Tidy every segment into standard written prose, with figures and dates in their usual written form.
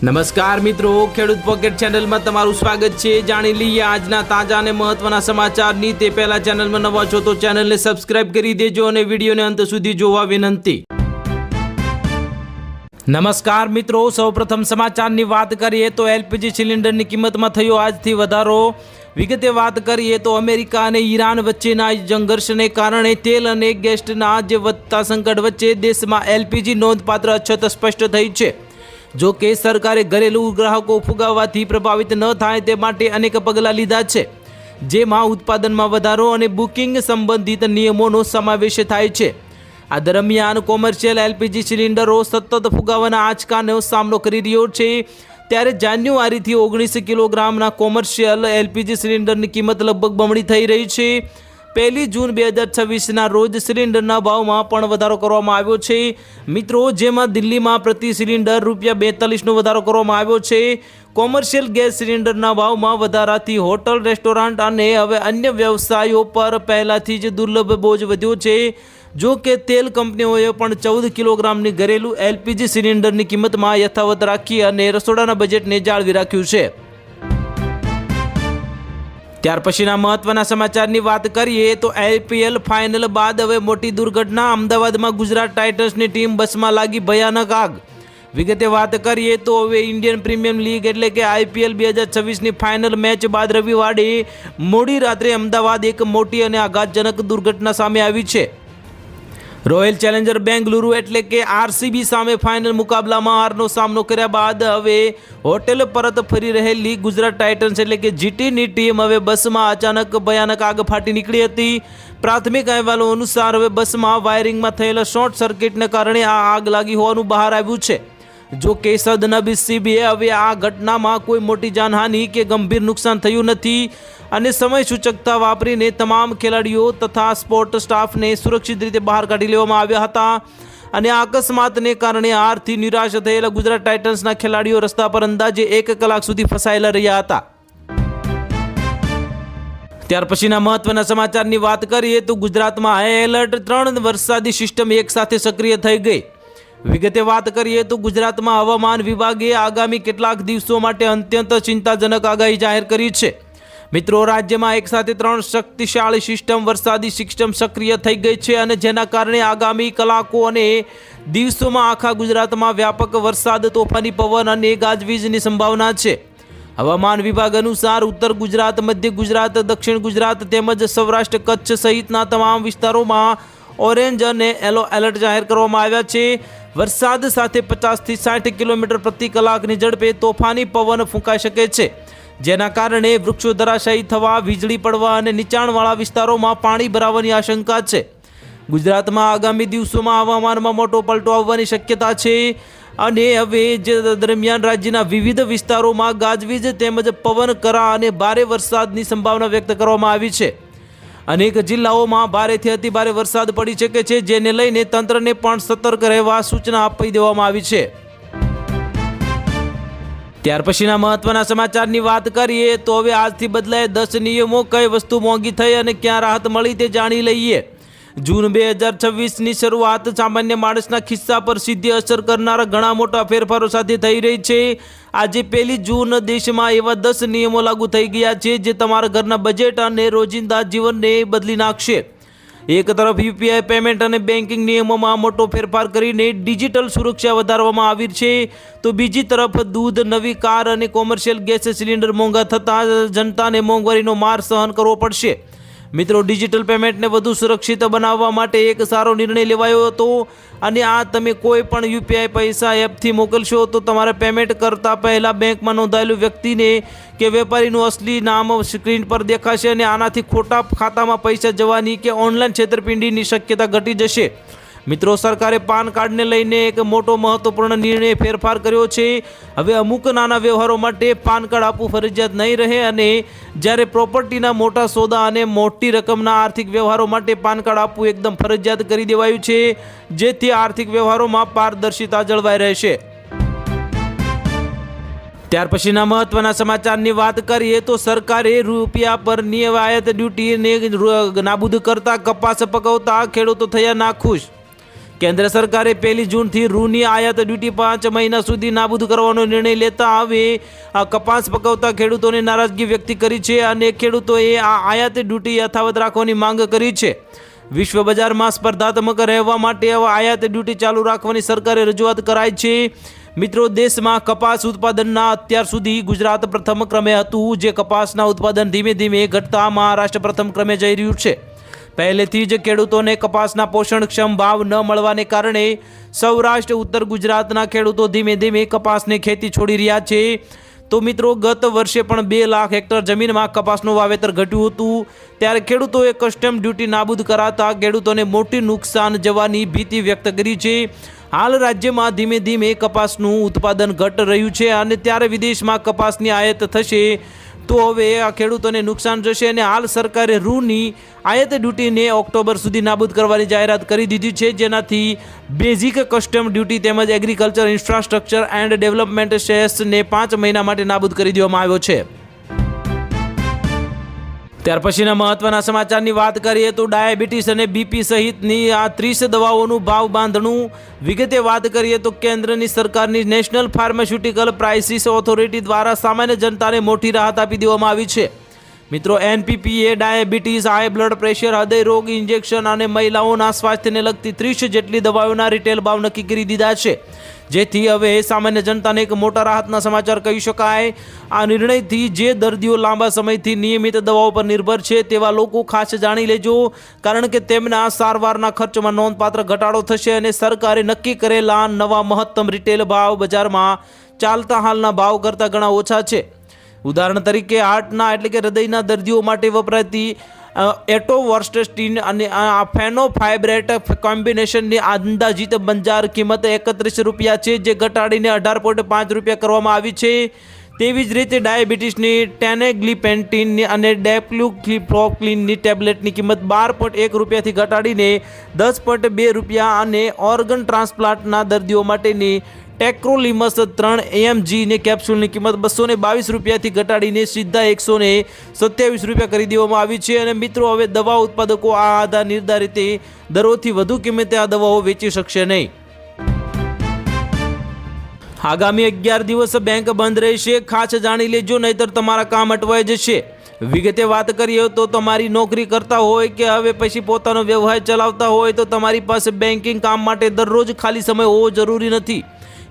નમસ્કાર મિત્રો, ખેડૂત પોકેટ ચેનલમાં તમારું સ્વાગત છે। જાણી લઈએ આજના તાજા અને મહત્વના સમાચારની। તે પહેલા ચેનલમાં નવા છો તો ચેનલને સબસ્ક્રાઇબ કરી દેજો અને વિડીયોને અંત સુધી જોવા વિનંતી। નમસ્કાર મિત્રો, સૌપ્રથમ સમાચારની વાત કરીએ તો એલપીજી સિલિન્ડરની કિંમતમાં થયો આજથી વધારો। વિગતે વાત કરીએ તો અમેરિકા અને ઈરાન વચ્ચેના સંઘર્ષને કારણે તેલ અને ગેસના જે વધતા સંકટ વચ્ચે દેશમાં એલપીજી નોંધપાત્ર અછત સ્પષ્ટ થઈ છે। જો કે સરકારે ઘરેલું ગ્રાહકો ફુગાવવાથી પ્રભાવિત ન થાય તે માટે અનેક પગલાં લીધા છે, જેમાં ઉત્પાદનમાં વધારો અને બુકિંગ સંબંધિત નિયમોનો સમાવેશ થાય છે। આ દરમિયાન કોમર્શિયલ એલપીજી સિલિન્ડરો સતત ફુગાવાના આંચકાનો સામનો કરી રહ્યો છે। ત્યારે જાન્યુઆરીથી 19 કિલોગ્રામના કોમર્શિયલ એલપીજી સિલિન્ડરની કિંમત લગભગ બમણી થઈ રહી છે। 1 જૂન 2026ના રોજ સિલિન્ડરના ભાવમાં પણ વધારો કરવામાં આવ્યો છે મિત્રો, જેમાં દિલ્હીમાં પ્રતિ સિલિન્ડર ₹42નો વધારો કરવામાં આવ્યો છે। કોમર્શિયલ ગેસ સિલિન્ડરના ભાવમાં વધારાથી હોટલ, રેસ્ટોરન્ટ અને હવે અન્ય વ્યવસાયો પર પહેલાથી જ દુર્લભ બોજ વધ્યો છે। જો કે તેલ કંપનીઓએ પણ 14 કિલોગ્રામની ઘરેલું એલપીજી સિલિન્ડરની કિંમતમાં યથાવત રાખી અને રસોડાના બજેટને જાળવી રાખ્યું છે। ત્યાર પછીના મહત્વના સમાચારની વાત કરીએ તો આઈપીએલ ફાઇનલ બાદ હવે મોટી દુર્ઘટના। અમદાવાદમાં ગુજરાત ટાઇટન્સની ટીમ બસમાં લાગી ભયાનક આગ। વિગતે વાત કરીએ તો હવે ઇન્ડિયન પ્રીમિયર લીગ એટલે કે આઈપીએલ 2026ની ફાઇનલ મેચ બાદ રવિવારે મોડી રાત્રે અમદાવાદ એક મોટી અને આઘાતજનક દુર્ઘટના સામે આવી છે। રોયલ ચેલેન્જર બેંગલુરુ એટલે કે આરસીબી સામે ફાઇનલ મુકાબલામાં હારનો સામનો કર્યા બાદ હવે હોટેલ પરત ફરી રહેલી ગુજરાત ટાઇટન્સ એટલે કે જીટીની ટીમ હવે બસમાં અચાનક ભયાનક આગ ફાટી નીકળી હતી। પ્રાથમિક અહેવાલો અનુસાર હવે બસમાં વાયરિંગમાં થયેલા શોર્ટ સર્કિટને કારણે આ આગ લાગી હોવાનું બહાર આવ્યું છે। જો કે સદનસીબે હવે આ ઘટનામાં કોઈ મોટી જાનહાનિ કે ગંભીર નુકસાન થયું નથી અને સમય સૂચકતા વાપરીને તમામ ખેલાડીઓ તથા સ્પોર્ટ સ્ટાફને સુરક્ષિત રીતે બહાર કાઢી લેવામાં આવ્યા હતા અને આ અકસ્માતને કારણે હારથી નિરાશ થયેલા ગુજરાત ટાઇટન્સના ખેલાડીઓ રસ્તા પર અંદાજે 1 કલાક સુધી ફસાયેલા રહ્યા હતા। ત્યાર પછીના મહત્વના સમાચારની વાત કરીએ તો ગુજરાતમાં હાઈ એલર્ટ 3 વરસાદી સિસ્ટમ એકસાથે સક્રિય થઈ ગઈ। વિગતે વાત કરીએ તો ગુજરાતમાં હવામાન વિભાગે આગામી કેટલાક દિવસો માટે અત્યંત ચિંતાજનક આગાહી જાહેર કરી છે। મિત્રો, રાજ્યમાં એકસાથે 3 શક્તિશાળી વરસાદી સિસ્ટમ સક્રિય થઈ ગઈ છે અને જેના કારણે આગામી કલાકો અને દિવસોમાં આખા ગુજરાતમાં વ્યાપક વરસાદ, તોફાની પવન અને ગાજવીજની સંભાવના છે। હવામાન વિભાગ અનુસાર ઉત્તર ગુજરાત, મધ્ય ગુજરાત, દક્ષિણ ગુજરાત તેમજ સૌરાષ્ટ્ર, કચ્છ સહિતના તમામ વિસ્તારોમાં ઓરેન્જ અને યલો એલર્ટ જાહેર કરવામાં આવ્યા છે। વરસાદ સાથે 50થી 60 કિલોમીટર પ્રતિ કલાકની ઝડપે તોફાની પવન ફૂંકાઈ શકે છે, જેના કારણે વૃક્ષો ધરાશાયી થવા, વીજળી પડવા અને નીચાણવાળા વિસ્તારોમાં પાણી ભરાવાની આશંકા છે। ગુજરાતમાં આગામી દિવસોમાં હવામાનમાં મોટો પલટો આવવાની શક્યતા છે અને હવે જે દરમિયાન રાજ્યના વિવિધ વિસ્તારોમાં ગાજવીજ તેમજ પવન, કરા અને ભારે વરસાદની સંભાવના વ્યક્ત કરવામાં આવી છે। અનેક જિલ્લાઓમાં ભારેથી અતિભારે વરસાદ પડી શકે છે, જેને લઈને તંત્રને પણ સતર્ક રહેવા સૂચના આપી દેવામાં આવી છે। ત્યાર પછીના મહત્વના સમાચારની વાત કરીએ તો હવે આજથી બદલાય 10 નિયમો। કઈ વસ્તુ મોંઘી થઈ અને ક્યાં રાહત મળી તે જાણી લઈએ। જૂન 2026ની શરૂઆત સામાન્ય માણસના ખિસ્સા પર સીધી અસર કરનારા ઘણા મોટા ફેરફારો સાથે થઈ રહી છે। આજે 1 જૂન દેશમાં એવા 10 નિયમો લાગુ થઈ ગયા છે જે તમારા ઘરના બજેટ અને રોજિંદા જીવનને બદલી નાખશે। એક તરફ યુપીઆઈ પેમેન્ટ અને બેન્કિંગ નિયમોમાં મોટો ફેરફાર કરીને ડિજિટલ સુરક્ષા વધારવામાં આવી છે, તો બીજી તરફ દૂધ, નવી કાર અને કોમર્શિયલ ગેસ સિલિન્ડર મોંઘા થતાં જનતાને મોંઘવારીનો માર સહન કરવો પડશે। મિત્રો, ડિજિટલ પેમેન્ટને વધુ સુરક્ષિત બનાવવા માટે એક સારો નિર્ણય લેવાયો હતો અને આ તમે કોઈ પણ યુપીઆઈ પૈસા એપથી મોકલશો તો તમારે પેમેન્ટ કરતા પહેલાં બેંકમાં નોંધાયેલું વ્યક્તિને કે વેપારીનું અસલી નામ સ્ક્રીન પર દેખાશે અને આનાથી ખોટા ખાતામાં પૈસા જવાની કે ઓનલાઈન છેતરપિંડીની શક્યતા ઘટી જશે। મિત્રો, સરકારે પાન કાર્ડને લઈને એક મોટો મહત્વપૂર્ણ નિર્ણય ફેરફાર કર્યો છે। હવે અમુક નાના વ્યવહારો માટે પાન કાર્ડ આપવું ફરજિયાત નહીં રહે અને જ્યારે પ્રોપર્ટીના મોટા સોદા અને મોટી રકમના આર્થિક વ્યવહારો માટે પાન કાર્ડ આપવું એકદમ ફરજિયાત કરી દેવાયું છે, જેથી આર્થિક વ્યવહારોમાં પારદર્શિતા જળવાઈ રહેશે। ત્યાર પછીના મહત્વના સમાચારની વાત કરીએ તો સરકારે રૂપિયા પરની આયાત ડ્યુટીને નાબૂદ કરતા કપાસ પકવતા ખેડૂતો થયા નાખુશ। કેન્દ્ર સરકારે 1 જૂનથી રૂની આયાત ડ્યુટી 5 મહિના સુધી નાબૂદ કરવાનો નિર્ણય લેતા હવે આ કપાસ પકવતા ખેડૂતોને નારાજગી વ્યક્ત કરી છે અને ખેડૂતોએ આ આયાત ડ્યુટી યથાવત રાખવાની માંગ કરી છે। વિશ્વ બજારમાં સ્પર્ધાત્મક રહેવા માટે આયાત ડ્યુટી ચાલુ રાખવાની સરકારે રજૂઆત કરાઈ છે। મિત્રો, દેશમાં કપાસ ઉત્પાદનના અત્યાર સુધી ગુજરાત પ્રથમ ક્રમે હતું, જે કપાસના ઉત્પાદન ધીમે ધીમે ઘટતા મહારાષ્ટ્ર પ્રથમ ક્રમે જઈ રહ્યું છે। પહેલેથી જ ખેડૂતોને કપાસના પોષણક્ષમ ભાવ ન મળવાને કારણે સૌરાષ્ટ્ર ઉત્તર ગુજરાતના ખેડૂતો ધીમે ધીમે કપાસની ખેતી છોડી રહ્યા છે। તો મિત્રો, ગત વર્ષે પણ 2 લાખ હેક્ટર જમીનમાં કપાસનું વાવેતર ઘટ્યું હતું, ત્યારે ખેડૂતોએ કસ્ટમ ડ્યુટી નાબૂદ કરાતા ખેડૂતોને મોટી નુકસાન જવાની ભીતિ વ્યક્ત કરી છે। હાલ રાજ્યમાં ધીમે ધીમે કપાસનું ઉત્પાદન ઘટ રહ્યું છે અને ત્યારે વિદેશમાં કપાસની આયાત થશે તો હવે આ ખેડૂતોને નુકસાન જશે અને હાલ સરકારે રૂની આયાત ડ્યુટીને ઓક્ટોબર સુધી નાબૂદ કરવાની જાહેરાત કરી દીધી છે, જેનાથી બેઝિક કસ્ટમ ડ્યુટી તેમજ એગ્રીકલ્ચર ઇન્ફ્રાસ્ટ્રક્ચર એન્ડ ડેવલપમેન્ટ સેસને 5 મહિના માટે નાબૂદ કરી દેવામાં આવ્યો છે। ત્યાર પછીના મહત્વના સમાચારની વાત કરીએ તો ડાયાબિટીસ અને બીપી સહિતની આ 30 દવાઓનું ભાવ બાંધણું વિગતે વાત કરીએ તો કેન્દ્રની સરકારની નેશનલ ફાર્માસ્યુટિકલ પ્રાઇસિસ ઓથોરિટી દ્વારા સામાન્ય જનતાને મોટી રાહત આપી દેવામાં આવી છે। મિત્રો, એનપીપીએ ડાયાબિટીસ, હાઈ બ્લડ પ્રેશર, હૃદય રોગ, ઇન્જેક્શન અને મહિલાઓના સ્વાસ્થ્યને લગતી 30 જેટલી દવાઓના રિટેલ ભાવ નક્કી કરી દીધા છે, જેથી હવે સામાન્ય જનતાને એક મોટા રાહતના સમાચાર કહી શકાય। આ નિર્ણયથી જે દર્દીઓ લાંબા સમયથી નિયમિત દવાઓ પર નિર્ભર છે તેવા લોકો ખાસ જાણી લેજો, કારણ કે તેમના સારવારના ખર્ચમાં નોંધપાત્ર ઘટાડો થશે અને સરકારે નક્કી કરેલા નવા મહત્તમ રિટેલ ભાવ બજારમાં ચાલતા હાલના ભાવ કરતાં ઘણા ઓછા છે। ઉદાહરણ તરીકે હાર્ટના એટલે કે હૃદયના દર્દીઓ માટે વપરાતી એટોવર્સ્ટેસ્ટીન અને ફેનોફાઇબ્રેટ કોમ્બિનેશનની અંદાજિત બજાર કિંમત 31 રૂપિયા છે, જે ઘટાડીને 18.5 રૂપિયા કરવામાં આવી છે। તેવી જ રીતે ડાયાબિટીસની ટેનેગ્લિપેન્ટીન અને ડેપ્લુફ્લોક્લિનની ટેબ્લેટની કિંમત 12.1 રૂપિયાથી ઘટાડીને 10.2 રૂપિયા અને ઓર્ગન ટ્રાન્સપ્લાન્ટના દર્દીઓ માટેની ટેક્રોલિમસ 3 AMGની કેપ્સ્યુલની કિંમત 222 રૂપિયાથી ઘટાડીને સીધા 127 રૂપિયા કરી દેવામાં આવી છે। અને મિત્રો, હવે દવા ઉત્પાદકો આ આધાર નિર્ધારિત દરોથી વધુ કિંમતે આ દવાઓ વેચી શકશે નહીં। આગામી 11 દિવસ બેંક બંધ રહેશે, ખાસ જાણી લેજો, નહીતર તમારા કામ અટવાઈ જશે। વિગતે વાત કરીએ તો તમારી નોકરી કરતા હોય કે હવે પછી પોતાનો વ્યવહાર ચલાવતા હોય તો તમારી પાસે બેન્કિંગ કામ માટે દરરોજ ખાલી સમય હોવો જરૂરી નથી।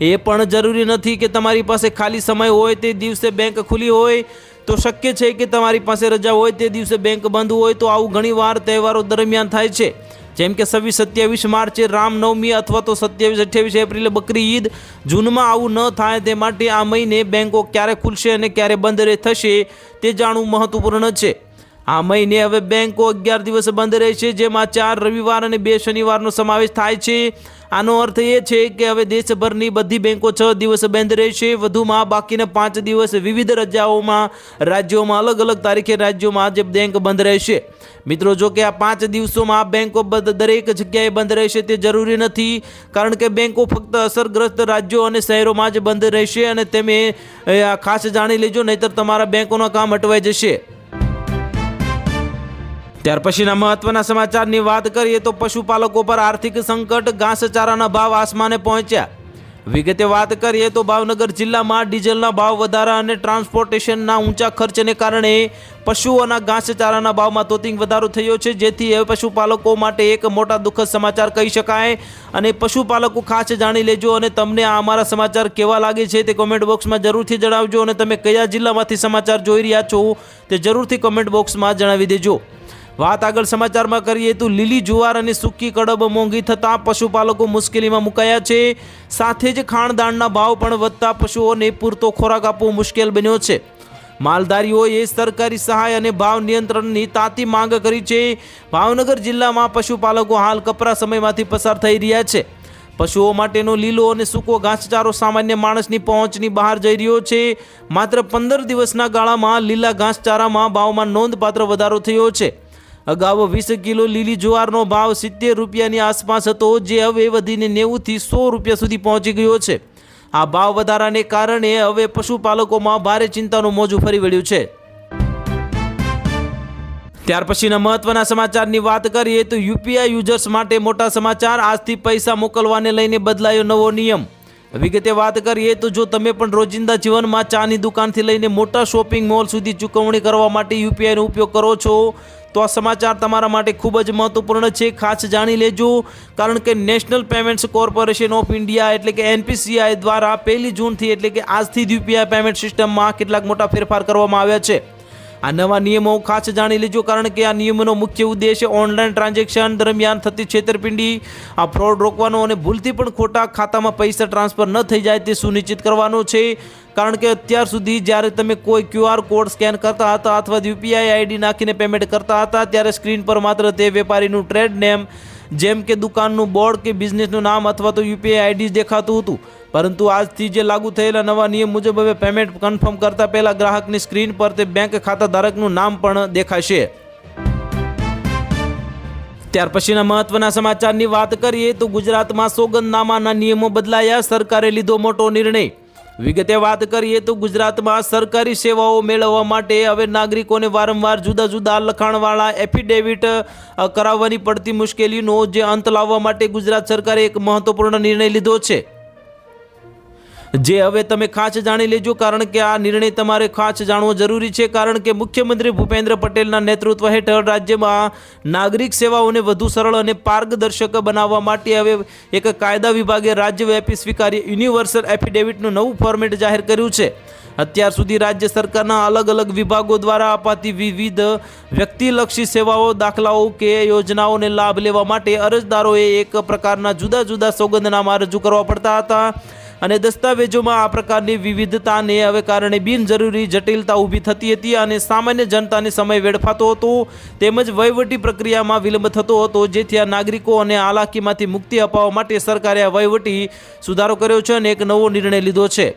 એ પણ જરૂરી નથી કે તમારી પાસે ખાલી સમય હોય તે દિવસે બેંક ખુલ્લી હોય, તો શક્ય છે કે તમારી પાસે રજા હોય તે દિવસે બેંક બંધ હોય। તો આવું ઘણીવાર તહેવારો દરમિયાન થાય છે, જેમ કે 26-27 માર્ચે રામનવમી અથવા તો 27-28 એપ્રિલે બકરી ઈદ। જૂનમાં આવું ન થાય તે માટે આ મહિને બેંકો ક્યારે ખુલશે અને ક્યારે બંધ થશે તે જાણવું મહત્વપૂર્ણ છે। આ મહિને હવે બેંકો 11 દિવસ બંધ રહેશે, જેમાં 4 રવિવાર અને 2 શનિવારનો સમાવેશ થાય છે। આનો અર્થ એ છે કે હવે દેશભરની બધી બેંકો 6 દિવસ બંધ રહેશે। વધુમાં બાકીના 5 દિવસ વિવિધ રજાઓમાં રાજ્યોમાં અલગ અલગ તારીખે રાજ્યોમાં જે બેંક બંધ રહેશે। મિત્રો, જો કે આ 5 દિવસોમાં બેંકો દરેક જગ્યાએ બંધ રહેશે તે જરૂરી નથી, કારણ કે બેંકો ફક્ત અસરગ્રસ્ત રાજ્યો અને શહેરોમાં જ બંધ રહેશે અને તમે ખાસ જાણી લેજો, નહીતર તમારા બેંકોનું કામ અટવાઈ જશે। ત્યાર પછીના મહત્વના સમાચારની વાત કરીએ તો પશુપાલકો પર આર્થિક સંકટ, ઘાસચારાના ભાવ આસમાને પહોંચ્યા। વિગતે વાત કરીએ તો ભાવનગર જિલ્લામાં ડીઝલના ભાવ વધારા અને ટ્રાન્સપોર્ટેશનના ઊંચા ખર્ચને કારણે પશુઓના ઘાસચારાના ભાવમાં તોતિંગ વધારો થયો છે, જેથી હવે પશુપાલકો માટે એક મોટા દુઃખદ સમાચાર કહી શકાય। અને પશુપાલકો ખાસ જાણી લેજો અને તમને આ અમારા સમાચાર કેવા લાગે છે તે કોમેન્ટ બોક્સમાં જરૂરથી જણાવજો અને તમે કયા જિલ્લામાંથી સમાચાર જોઈ રહ્યા છો તે જરૂરથી કોમેન્ટ બોક્સમાં જણાવી દેજો। વાત આગળ સમાચારમાં કરીએ તો લીલી જુવાર અને સૂકી કડબ મોંઘી થતાં પશુપાલકો મુશ્કેલીમાં મુકાયા છે, સાથે જ ખાણદાણના ભાવ પણ વધતા પશુઓને પૂરતો ખોરાક આપવો મુશ્કેલ બન્યો છે। માલધારીઓએ સરકારી સહાય અને ભાવ નિયંત્રણની તાતી માંગ કરી છે। ભાવનગર જિલ્લામાં પશુપાલકો હાલ કપરા સમયમાંથી પસાર થઈ રહ્યા છે। પશુઓ માટેનો લીલો અને સૂકો ઘાસચારો સામાન્ય માણસની પહોંચની બહાર જઈ રહ્યો છે। માત્ર 15 દિવસના ગાળામાં લીલા ઘાસચારામાં ભાવમાં નોંધપાત્ર વધારો થયો છે। અગાઉ 20 કિલો લીલી જુવારનો ભાવ 70 રૂપિયાની આસપાસ હતો, જે હવે વધીને 90 થી 100 રૂપિયા સુધી પહોંચી ગયો છે। આ ભાવ વધારાને કારણે હવે પશુપાલકોમાં ભારે ચિંતાનું મોજું ફરી વળ્યું છે। ત્યાર પછીના મહત્વના સમાચારની વાત કરીએ તો યુપીઆઈ યુઝર્સ માટે મોટા સમાચાર. આજથી પૈસા મોકલવાને લઈને બદલાયો નવો નિયમ. વિગતે વાત કરીએ તો જો તમે પણ રોજિંદા જીવનમાં ચાની દુકાનથી લઈને મોટા શોપિંગ મોલ સુધી ચૂકવણી કરવા માટે યુપીઆઈનો ઉપયોગ કરો છો તો આ સમાચાર તમારા માટે ખૂબ જ મહત્વપૂર્ણ છે. ખાસ જાણી લેજો, કારણ કે national payments corporation of India એટલે કે એનપીસીઆઈ દ્વારા 1 જૂનથી એટલે કે આજથી જ યુપીઆઈ પેમેન્ટ સિસ્ટમમાં કેટલાક મોટા ફેરફાર કરવામાં આવ્યા છે. આ નવા નિયમો ખાસ જાણી લેજો, કારણ કે આ નિયમોનો મુખ્ય ઉદ્દેશ ઓનલાઈન ટ્રાન્ઝેક્શન દરમિયાન થતી છેતરપિંડી, આ ફ્રોડ રોકવાનો અને ભૂલથી પણ ખોટા ખાતામાં પૈસા ટ્રાન્સફર ન થઈ જાય તે સુનિશ્ચિત કરવાનો છે. કારણ કે અત્યાર સુધી જ્યારે તમે કોઈ QR કોડ સ્કેન કરતા હતા અથવા યુપીઆઈ આઈડી નાખીને પેમેન્ટ કરતા હતા ત્યારે સ્ક્રીન પર માત્ર તે વેપારીનું ટ્રેડ નેમ જેમ કે દુકાનનું બોર્ડ કે બિઝનેસનું નામ અથવા તો યુપીઆઈ આઈડી દેખાતું હતું. પરંતુ આજથી જે લાગુ થયેલા નવા નિયમ મુજબ હવે પેમેન્ટ કન્ફર્મ કરતા પહેલા ગ્રાહકની સ્ક્રીન પર તે બેંક ખાતા ધારકનું નામ પણ દેખાશે. ત્યાર પછીના મહત્વના સમાચારની વાત કરીએ તો ગુજરાતમાં સોગંદનામાના નિયમો બદલાયા. સરકારે લીધો મોટો નિર્ણય. વિગતે વાત કરીએ તો ગુજરાતમાં સરકારી સેવાઓ મેળવવા માટે હવે નાગરિકોને વારંવાર જુદા જુદા લખાણવાળા એફિડેવિટ કરાવવાની પડતી મુશ્કેલીનો જે અંત લાવવા માટે ગુજરાત સરકારે એક મહત્વપૂર્ણ નિર્ણય લીધો છે, જે હવે તમે ખાસ જાણી લેજો. કારણ કે આ નિર્ણય તમારે ખાસ જાણવો જરૂરી છે, કારણ કે મુખ્યમંત્રી ભૂપેન્દ્ર પટેલના નેતૃત્વ હેઠળ રાજ્યમાં નાગરિક સેવાઓને વધુ સરળ અને પારદર્શક બનાવવા માટે હવે એક કાયદા વિભાગે રાજ્યવ્યાપી સ્વીકાર્ય યુનિવર્સલ એફિડેવિટનું નવું ફોર્મેટ જાહેર કર્યું છે. અત્યાર સુધી રાજ્ય સરકારના અલગ અલગ વિભાગો દ્વારા અપાતી વિવિધ વ્યક્તિલક્ષી સેવાઓ, દાખલાઓ કે યોજનાઓને લાભ લેવા માટે અરજદારોએ એક પ્રકારના જુદા જુદા સોગંદનામા રજૂ કરવા પડતા હતા અને દસ્તાવેજોમાં આ પ્રકારની વિવિધતાને હવે કારણે બિનજરૂરી જટિલતા ઊભી થતી હતી અને સામાન્ય જનતાને સમય વેડફાતો હતો તેમજ વહીવટી પ્રક્રિયામાં વિલંબ થતો હતો, જેથી આ નાગરિકો અને હાલાકીમાંથી મુક્તિ અપાવવા માટે સરકારે આ વહીવટી સુધારો કર્યો છે અને એક નવો નિર્ણય લીધો છે.